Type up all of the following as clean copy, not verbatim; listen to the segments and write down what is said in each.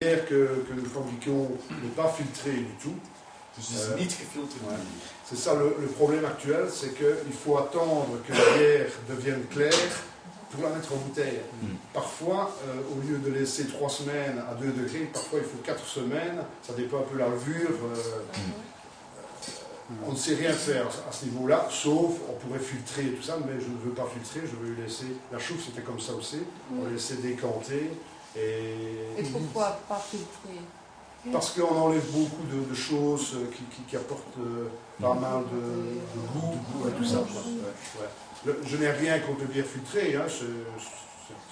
bière que nous fabriquons n'est pas filtrée du tout. C'est ça le problème actuel, c'est qu'il faut attendre que la bière devienne claire pour la mettre en bouteille. Parfois, au lieu de laisser 3 semaines à 2 degrés, parfois il faut 4 semaines, ça dépend un peu de la levure. On ne sait rien faire à ce niveau-là, sauf on pourrait filtrer et tout ça, mais je ne veux pas filtrer, je veux laisser. La chouffe c'était comme ça aussi, on laissait décanter. Et pourquoi pas filtrer? Parce qu'on enlève beaucoup de choses qui apportent pas mal de goût et tout ça. Je n'ai rien contre les bières filtrées, hein,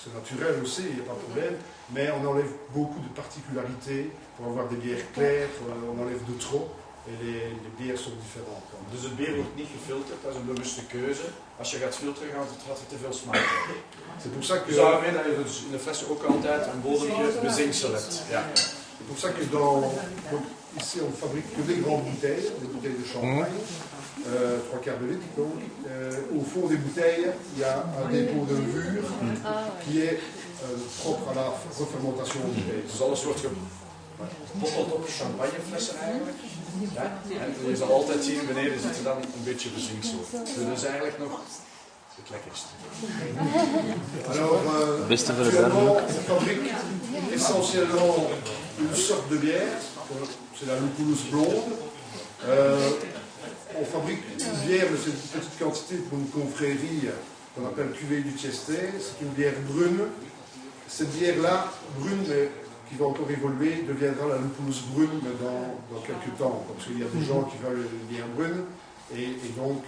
c'est naturel aussi, il n'y a pas de problème, mais on enlève beaucoup de particularités pour avoir des bières claires, on enlève de trop. En les bieren zijn différentes. Dus het bier wordt niet gefilterd, dat is een bewuste keuze. Als je gaat filteren, gaat het te veel smaak. C'est pour ça que... Dus daarmee dat je dus in de flessen ook altijd een bodempje bezinksel hebt. Ja. C'est pour ça que donc, ici on fabrique que des grandes bouteilles, des bouteilles de champagne, 3/4 de litre. Donc, au fond des bouteilles, il y a un dépôt de levure qui est propre à la refermentation des bouteilles. Dus alles wordt gebotteld op champagneflessen eigenlijk. Ja. En je zal altijd zien, beneden zit er dan een beetje bezinksel. Dus dat is eigenlijk nog het lekkerste. Alors, actuellement, on fabrique essentiellement une sorte de bière, c'est la Lupulus blonde. On fabrique une bière, mais c'est une petite quantité pour une confrérie qu'on appelle cuvée du Chesté. C'est une bière brune. Cette bière-là, brune, mais qui va encore évoluer, deviendra la Lupulus brune dans quelques temps. Parce qu'il y a des gens qui veulent une bière brune. Et donc,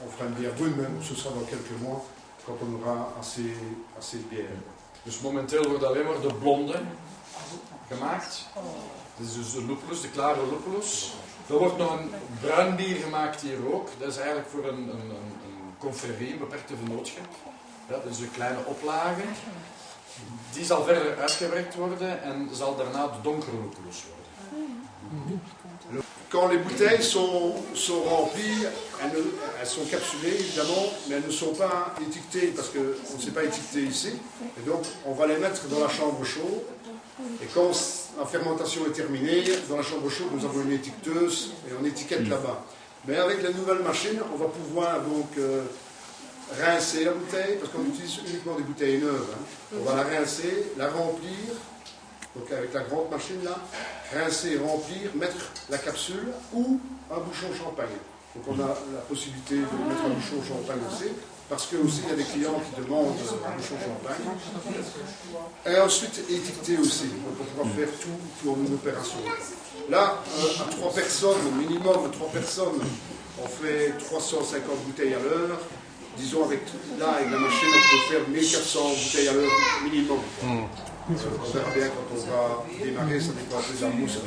on fera une bière brune, mais ce sera dans quelques mois, quand on aura assez de bière. Dus momenteel wordt alleen maar de blonde gemaakt. Dit is dus de lupulus, de klare lupulus. Er wordt nog een bruin bier gemaakt hier ook. Dat is eigenlijk voor een confrérie, een beperkte vennootschap. Ja, dat is een kleine oplage. Die zal verder uitgewerkt worden en zal daarna de donkere lupulus worden. Quand les bouteilles sont remplies, elles sont capsulées évidemment, mais elles ne sont pas étiquetées parce qu'on ne sait pas étiqueter ici. Et donc on va les mettre dans la chambre chaude. Et quand la fermentation est terminée, dans la chambre chaude nous avons une étiqueteuse et on étiquette là-bas. Mais avec la nouvelle machine, on va pouvoir donc rincer la bouteille, parce qu'on utilise uniquement des bouteilles neuves. Hein. On va la rincer, la remplir. Donc avec la grande machine là, rincer, remplir, mettre la capsule ou un bouchon champagne. Donc on a la possibilité de mettre un bouchon champagne aussi, parce que aussi il y a des clients qui demandent un bouchon champagne. Et ensuite étiqueter aussi, donc on pourra faire tout en une opération. Là, à 3 personnes, minimum 3 personnes, on fait 350 bouteilles à l'heure. Disons avec la machine, on peut faire 1400 bouteilles à l'heure minimum. On verra bien quand on va démarrer, ça dépend de la mousse.